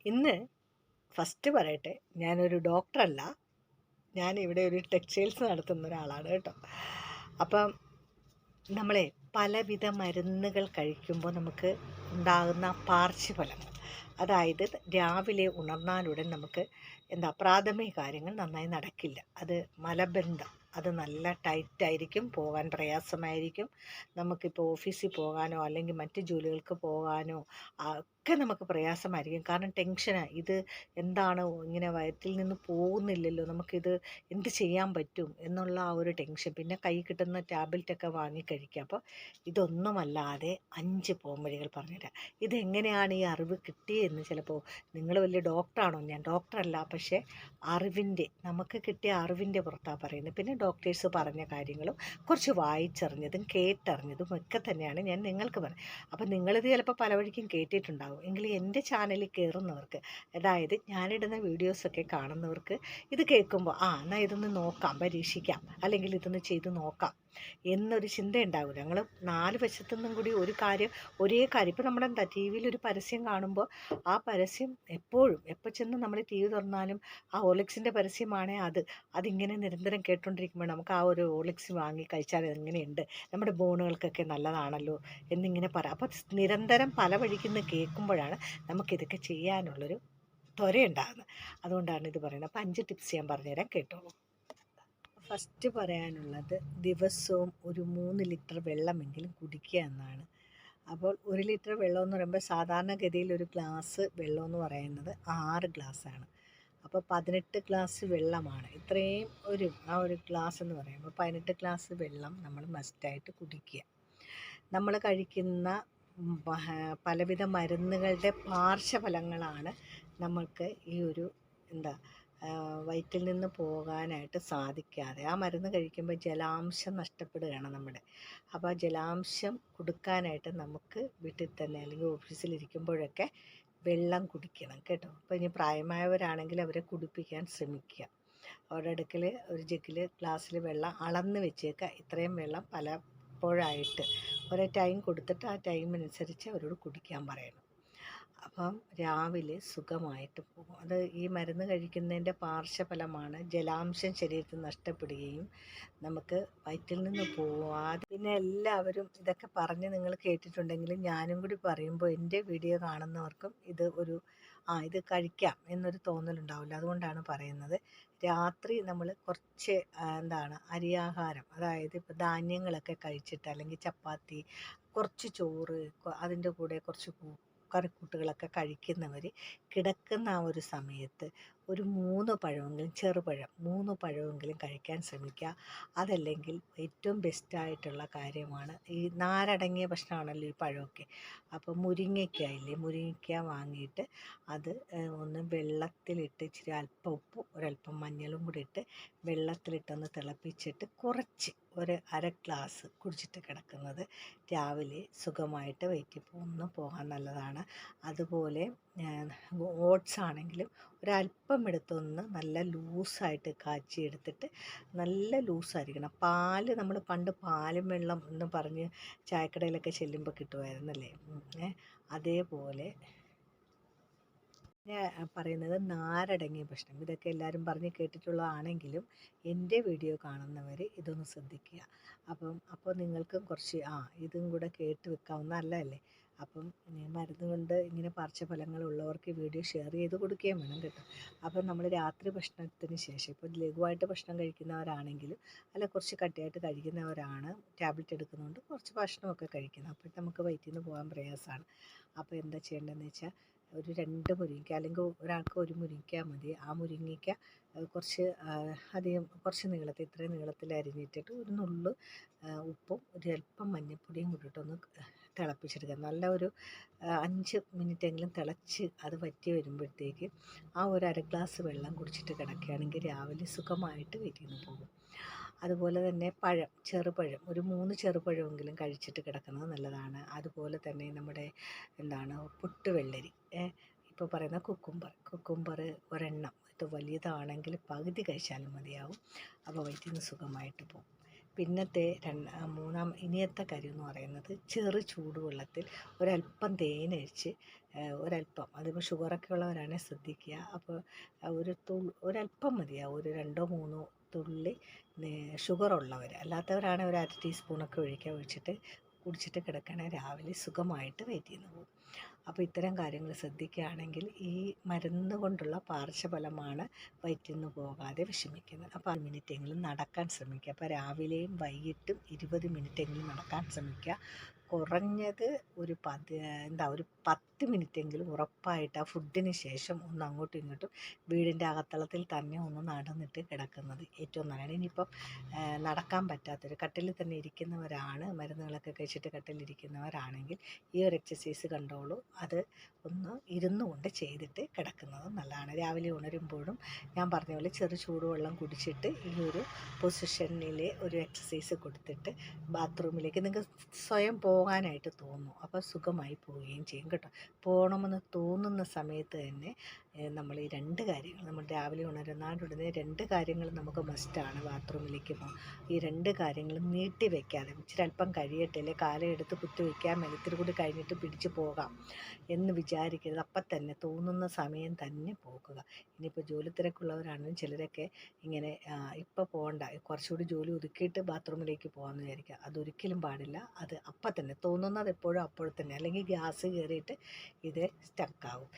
ഇന്ന് ഫസ്റ്റ് പറയട്ടെ, ഞാനൊരു ഡോക്ടറല്ല. ഞാനിവിടെ ഒരു ടെക്സ്റ്റൈൽസ് നടത്തുന്ന ഒരാളാണ് കേട്ടോ. അപ്പം നമ്മളെ പലവിധ മരുന്നുകൾ കഴിക്കുമ്പോൾ നമുക്ക് ഉണ്ടാകുന്ന പാർശ്വഫലങ്ങൾ, അതായത് രാവിലെ ഉണർന്നാലുടൻ നമുക്ക് പ്രാഥമിക കാര്യങ്ങൾ നന്നായി നടക്കില്ല. അത് മലബന്ധം, അത് നല്ല ടൈറ്റായിരിക്കും, പോകാൻ പ്രയാസമായിരിക്കും. നമുക്കിപ്പോൾ ഓഫീസിൽ പോകാനോ അല്ലെങ്കിൽ മറ്റ് ജോലികൾക്ക് പോകാനോ ഒക്കെ നമുക്ക് പ്രയാസമായിരിക്കും. കാരണം ടെൻഷനാണ്. ഇത് എന്താണ് ഇങ്ങനെ വയറ്റിൽ നിന്ന് പോകുന്നില്ലല്ലോ, നമുക്കിത് എന്ത് ചെയ്യാൻ പറ്റും എന്നുള്ള ആ ഒരു ടെൻഷൻ. പിന്നെ കൈ കിട്ടുന്ന ടാബ്ലറ്റൊക്കെ വാങ്ങി കഴിക്കുക. അപ്പോൾ ഇതൊന്നുമല്ലാതെ 5 പോംവഴികൾ പറഞ്ഞുതരാം. ഇതെങ്ങനെയാണ് ഈ അറിവ് കിട്ടിയതെന്ന് ചിലപ്പോൾ നിങ്ങൾ വലിയ ഡോക്ടറാണോ? ഞാൻ ഡോക്ടറല്ല, പക്ഷേ നമുക്ക് കിട്ടിയ അറിവിൻ്റെ പുറത്താണ് പറയുന്നത്. പിന്നെ ഡോക്ടേഴ്സ് പറഞ്ഞ കാര്യങ്ങളും കുറച്ച് വായിച്ചറിഞ്ഞതും കേട്ടറിഞ്ഞതും ഒക്കെ തന്നെയാണ് ഞാൻ നിങ്ങൾക്ക് പറയുന്നത്. അപ്പം നിങ്ങളിത് ചിലപ്പോൾ പല വഴിക്കും കേട്ടിട്ടുണ്ടാകും. എങ്കിലും എൻ്റെ ചാനലിൽ കയറുന്നവർക്ക്, അതായത് ഞാനിടുന്ന വീഡിയോസൊക്കെ കാണുന്നവർക്ക് ഇത് കേൾക്കുമ്പോൾ എന്നാൽ ഇതൊന്ന് നോക്കാം, പരീക്ഷിക്കാം, അല്ലെങ്കിൽ ഇതൊന്ന് ചെയ്ത് നോക്കാം എന്നൊരു ചിന്ത ഉണ്ടാവില്ല. ഞങ്ങൾ 4 വശത്തു നിന്നും കൂടി ഒരേ കാര്യം. ഇപ്പോൾ നമ്മുടെ ടി വിയിൽ ഒരു പരസ്യം കാണുമ്പോൾ ആ പരസ്യം എപ്പോഴും എപ്പോൾ ചെന്ന് നമ്മൾ ടി വി തുറന്നാലും ആ ഓർലിക്സിൻ്റെ പരസ്യമാണെങ്കിൽ അതിങ്ങനെ നിരന്തരം കേട്ടുകൊണ്ടിരിക്കുമ്പോൾ നമുക്ക് ആ ഒരു ഓർലിക്സ് വാങ്ങി കഴിച്ചാൽ എങ്ങനെയുണ്ട്, നമ്മുടെ ബോണുകൾക്കൊക്കെ നല്ലതാണല്ലോ എന്നിങ്ങനെ പറയാം. അപ്പോൾ നിരന്തരം പല വഴിക്കുന്ന കേൾക്കുമ്പോഴാണ് നമുക്കിതൊക്കെ ചെയ്യാനുള്ളൊരു ത്വരയുണ്ടാകുന്നത്. അതുകൊണ്ടാണ് ഇത് പറയുന്നത്. അപ്പോൾ 5 ടിപ്സ് ഞാൻ പറഞ്ഞുതരാം, കേട്ടോളൂ. ഫസ്റ്റ് പറയാനുള്ളത്, ദിവസവും ഒരു 3 ലിറ്റർ വെള്ളമെങ്കിലും കുടിക്കുക എന്നാണ്. അപ്പോൾ 1 ലിറ്റർ വെള്ളം എന്ന് പറയുമ്പോൾ സാധാരണഗതിയിൽ ഒരു ഗ്ലാസ് വെള്ളം എന്ന് പറയുന്നത് 6 ഗ്ലാസ്സാണ്. അപ്പോൾ 18 ഗ്ലാസ് വെള്ളമാണ്. ഇത്രയും ഒരു ഗ്ലാസ് എന്ന് പറയുമ്പോൾ 18 ഗ്ലാസ് വെള്ളം നമ്മൾ മസ്റ്റായിട്ട് കുടിക്കുക. നമ്മൾ കഴിക്കുന്ന പലവിധ മരുന്നുകളുടെ പാർശ്വഫലങ്ങളാണ് നമ്മൾക്ക് ഈ ഒരു വയറ്റിൽ നിന്ന് പോകാനായിട്ട് സാധിക്കാതെ. ആ മരുന്ന് കഴിക്കുമ്പോൾ ജലാംശം നഷ്ടപ്പെടുകയാണ് നമ്മുടെ. അപ്പോൾ ആ ജലാംശം കൊടുക്കാനായിട്ട് നമുക്ക് വീട്ടിൽ തന്നെ അല്ലെങ്കിൽ ഓഫീസിലിരിക്കുമ്പോഴൊക്കെ വെള്ളം കുടിക്കണം കേട്ടോ. അപ്പോൾ ഇനി പ്രായമായവരാണെങ്കിൽ അവരെ കുടിപ്പിക്കാൻ ശ്രമിക്കുക. അവരുടെ അടുക്കൽ ഒരു ജഗ്ഗിൽ ഗ്ലാസ്സിൽ വെള്ളം അളന്ന് വെച്ചേക്കുക. ഇത്രയും വെള്ളം പലപ്പോഴായിട്ട് ഒരേ ടൈം കൊടുത്തിട്ട് ആ ടൈമിനനുസരിച്ച് അവരോട് കുടിക്കാൻ പറയണം. അപ്പം രാവിലെ സുഖമായിട്ട് പോകും. അത് ഈ മരുന്ന് കഴിക്കുന്നതിൻ്റെ പാർശ്വഫലമാണ് ജലാംശം ശരീരത്തിൽ നഷ്ടപ്പെടുകയും നമുക്ക് വയറ്റിൽ നിന്ന് പോവാതെ. പിന്നെ എല്ലാവരും ഇതൊക്കെ പറഞ്ഞ് നിങ്ങൾ കേട്ടിട്ടുണ്ടെങ്കിലും ഞാനും കൂടി പറയുമ്പോൾ എൻ്റെ വീഡിയോ കാണുന്നവർക്കും ഇത് കഴിക്കാം എന്നൊരു തോന്നലുണ്ടാവില്ല. അതുകൊണ്ടാണ് പറയുന്നത്. രാത്രി നമ്മൾ കുറച്ച് അരിയാഹാരം, അതായത് ഇപ്പോൾ ധാന്യങ്ങളൊക്കെ കഴിച്ചിട്ട്, അല്ലെങ്കിൽ ചപ്പാത്തി, കുറച്ച് ചോറ്, അതിൻ്റെ കൂടെ കുറച്ച് കറിക്കൂട്ടുകളൊക്കെ കഴിക്കുന്നവർ കിടക്കുന്ന ആ ഒരു സമയത്ത് ഒരു 3 പഴമെങ്കിലും, ചെറുപഴം 3 പഴമെങ്കിലും കഴിക്കാൻ ശ്രമിക്കുക. അതല്ലെങ്കിൽ ഏറ്റവും ബെസ്റ്റായിട്ടുള്ള കാര്യമാണ്, ഈ നാരടങ്ങിയ ഭക്ഷണമാണല്ലോ ഈ പഴമൊക്കെ. അപ്പോൾ മുരിങ്ങയ്ക്ക വാങ്ങിയിട്ട് അത് ഒന്ന് വെള്ളത്തിലിട്ട് ഇച്ചിരി അല്പം ഉപ്പും ഒരല്പം മഞ്ഞളും കൂടി ഇട്ട് വെള്ളത്തിലിട്ടൊന്ന് തിളപ്പിച്ചിട്ട് കുറച്ച് ഒരു 1/2 ഗ്ലാസ് കുടിച്ചിട്ട് കിടക്കുന്നത് രാവിലെ സുഖമായിട്ട് വയറ്റിൽ പോകാൻ നല്ലതാണ്. അതുപോലെ ഓട്സ് ആണെങ്കിലും ഒരല്പം എടുത്തൊന്ന് നല്ല ലൂസായിട്ട് കാച്ചിയെടുത്തിട്ട്, നല്ല ലൂസായിരിക്കണം. പാല് നമ്മൾ പണ്ട് പാലും വെള്ളം എന്ന് പറഞ്ഞ് ചായക്കടയിലൊക്കെ ചെല്ലുമ്പോൾ കിട്ടുമായിരുന്നല്ലേ, അതേപോലെ പറയുന്നത് നാരടങ്ങിയ ഭക്ഷണം. ഇതൊക്കെ എല്ലാവരും പറഞ്ഞ് കേട്ടിട്ടുള്ളതാണെങ്കിലും എൻ്റെ വീഡിയോ കാണുന്നവർ ഇതൊന്ന് ശ്രദ്ധിക്കുക. അപ്പോൾ നിങ്ങൾക്കും കുറച്ച് ഇതും കൂടെ കേട്ട് വെക്കാവുന്ന നല്ലതല്ലേ. അപ്പം മരുന്ന് കൊണ്ട് ഇങ്ങനെ പാർശ്വഫലങ്ങളുള്ളവർക്ക് വീഡിയോ ഷെയർ ചെയ്ത് കൊടുക്കുകയും വേണം കേട്ടോ. അപ്പം നമ്മൾ രാത്രി ഭക്ഷണത്തിന് ശേഷം, ഇപ്പോൾ ലഘുവായിട്ട് ഭക്ഷണം കഴിക്കുന്നവരാണെങ്കിലും അല്ല കുറച്ച് കട്ടിയായിട്ട് കഴിക്കുന്നവരാണ്, ടാബ്ലറ്റ് എടുക്കുന്നതുകൊണ്ട് കുറച്ച് ഭക്ഷണമൊക്കെ കഴിക്കുന്നത്, അപ്പോൾ നമുക്ക് വയറ്റിൽ നിന്ന് പോകാൻ പ്രയാസമാണ്. അപ്പോൾ എന്താ ചെയ്യേണ്ടതെന്ന് വെച്ചാൽ, ഒരു 2 മുരിങ്ങയ്ക്ക, അല്ലെങ്കിൽ ഒരാൾക്ക് 1 മുരിങ്ങയ്ക്ക മതി. ആ മുരിങ്ങയ്ക്ക കുറച്ച് നീളത്തിൽ, ഇത്രയും നീളത്തിൽ അരിഞ്ഞിട്ടിട്ട് ഒരു നുള്ള് ഉപ്പും ഒരല്പം മഞ്ഞൾപ്പൊടിയും കൂട്ടിയിട്ടൊന്ന് തിളപ്പിച്ചെടുക്കുക. നല്ല ഒരു 5 മിനിറ്റെങ്കിലും തിളച്ച് അത് വറ്റി വരുമ്പോഴത്തേക്ക് ആ ഒരു 1/2 ഗ്ലാസ് വെള്ളം കുടിച്ചിട്ട് കിടക്കുകയാണെങ്കിൽ രാവിലെ സുഖമായിട്ട് വയറ്റിൽ നിന്ന് പോകും. അതുപോലെ തന്നെ ചെറുപഴം ഒരു 3 ചെറുപഴമെങ്കിലും കഴിച്ചിട്ട് കിടക്കുന്നത് നല്ലതാണ്. അതുപോലെ തന്നെ നമ്മുടെ പൊട്ടുവെള്ളരി, ഇപ്പോൾ പറയുന്ന കുക്കുംബർ ഒരെണ്ണം, ഇത് വലിയതാണെങ്കിൽ പകുതി കഴിച്ചാലും മതിയാവും. അപ്പോൾ വയറ്റിൽ നിന്ന് സുഖമായിട്ട് പോകും. പിന്നത്തെ ഇനിയത്തെ കാര്യം എന്ന് പറയുന്നത് ചെറു ചൂടുവെള്ളത്തിൽ ഒരല്പം തേനൊഴിച്ച് ഒരല്പം, അതിപ്പോൾ ഷുഗറൊക്കെ ഉള്ളവരാണെങ്കിൽ ശ്രദ്ധിക്കുക. അപ്പോൾ ഒരല്പം മതിയാവും, ഒരു 2-3 തുള്ളി. ഷുഗറുള്ളവർ, അല്ലാത്തവരാണെങ്കിൽ ഒരു 1/2 ടീസ്പൂണൊക്കെ ഒഴിച്ചിട്ട് കുടിച്ചിട്ട് കിടക്കണേ, രാവിലെ സുഖമായിട്ട് വയറ്റിൽ നിന്ന് പോകും. അപ്പോൾ ഇത്തരം കാര്യങ്ങൾ ശ്രദ്ധിക്കുകയാണെങ്കിൽ ഈ മരുന്ന് കൊണ്ടുള്ള പാർശ്വഫലമാണ് വയറ്റിൽ നിന്ന് പോകാതെ വിഷമിക്കുന്നത്. അപ്പോൾ 1 മിനിറ്റെങ്കിലും നടക്കാൻ ശ്രമിക്കുക. അപ്പോൾ രാവിലെയും വൈകിട്ടും 20 മിനിറ്റെങ്കിലും നടക്കാൻ ശ്രമിക്കുക. കുറഞ്ഞത് ഒരു 10 മിനിറ്റെങ്കിലും ഉറപ്പായിട്ട് ആ ഫുഡിന് ശേഷം ഒന്ന് അങ്ങോട്ടും ഇങ്ങോട്ടും വീടിൻ്റെ അകത്തളത്തിൽ തന്നെ ഒന്ന് നടന്നിട്ട് കിടക്കുന്നത് ഏറ്റവും നല്ലതാണ്. ഇനിയിപ്പം നടക്കാൻ പറ്റാത്തൊരു കട്ടിലിൽ തന്നെ ഇരിക്കുന്നവരാണ്, മരുന്നുകളൊക്കെ കഴിച്ചിട്ട് കട്ടിലിരിക്കുന്നവരാണെങ്കിൽ ഈ ഒരു എക്സസൈസ് കണ്ടോളൂ. അത് ഒന്ന് ഇരുന്നു കൊണ്ട് ചെയ്തിട്ട് കിടക്കുന്നത് നല്ലതാണ്. രാവിലെ ഉണരുമ്പോഴും ഞാൻ പറഞ്ഞ പോലെ ചെറു ചൂടുവെള്ളം കുടിച്ചിട്ട് ഈ ഒരു പൊസിഷനിൽ ഒരു എക്സസൈസ് കൊടുത്തിട്ട് ബാത്റൂമിലേക്ക് നിങ്ങൾക്ക് സ്വയം പോകാനായിട്ട് തോന്നും. അപ്പോൾ സുഖമായി പോവുകയും ചെയ്യും കേട്ടോ. പോകണമെന്ന് തോന്നുന്ന സമയത്ത് തന്നെ നമ്മൾ ഈ 2 കാര്യങ്ങൾ, നമ്മൾ രാവിലെ ഉണരുന്നതിനുടനെ 2 കാര്യങ്ങൾ നമുക്ക് മസ്റ്റാണ്. ബാത്റൂമിലേക്ക് പോകാം. ഈ 2 കാര്യങ്ങളും നീട്ടി വയ്ക്കാതെ, ഇച്ചിരി അല്പം കഴിയട്ടെ, അല്ലെ കാലെടുത്ത് കുത്തി വയ്ക്കാൻ മേലെ ഇത്തിരി കൂടി കഴിഞ്ഞിട്ട് പിടിച്ച് പോകാം എന്ന് വിചാരിക്കരുത്. അപ്പം തന്നെ തോന്നുന്ന സമയം തന്നെ പോകുക. ഇനിയിപ്പോൾ ജോലി തിരക്കുള്ളവരാണെങ്കിലും ചിലരൊക്കെ ഇങ്ങനെ ഇപ്പോൾ പോകണ്ട, കുറച്ചുകൂടി ജോലി ഒതുക്കിയിട്ട് ബാത്റൂമിലേക്ക് പോകാമെന്ന് വിചാരിക്കുക. അതൊരിക്കലും പാടില്ല. അത് അപ്പം തന്നെ തോന്നുന്നത് എപ്പോഴും അപ്പോൾ തന്നെ, അല്ലെങ്കിൽ ഗ്യാസ് കയറിയിട്ട് ഇത് സ്റ്റക്കാവും.